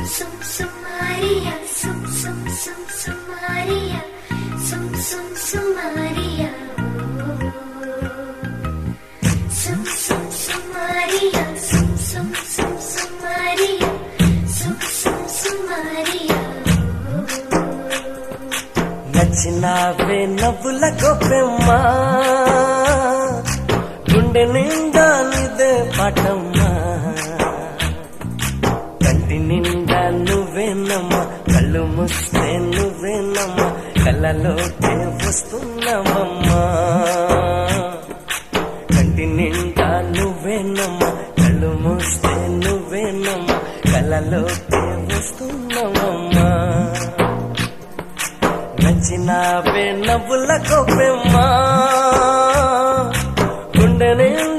Maria, Maria, Maria, Maria, Maria. నచ్చినావే నవ్వుల గొప్పెమ్మా, గుండె నిండా నీదే పాటమ్మా, కంటి నిండా నువ్వేనమ్మా, కళ్ళు మూస్తే నువ్వేనమ్మా, కళ్ళలోకే వస్తున్నావమ్మా. కంటి నిండా నువ్వేనమ్మా, కళ్ళు మూస్తే నువ్వేనమ్మా, కళ్ళలోకే వస్తున్నావమ్మా. నచ్చినావే నవ్వుల గొప్పెమ్మా, గుండె నిండా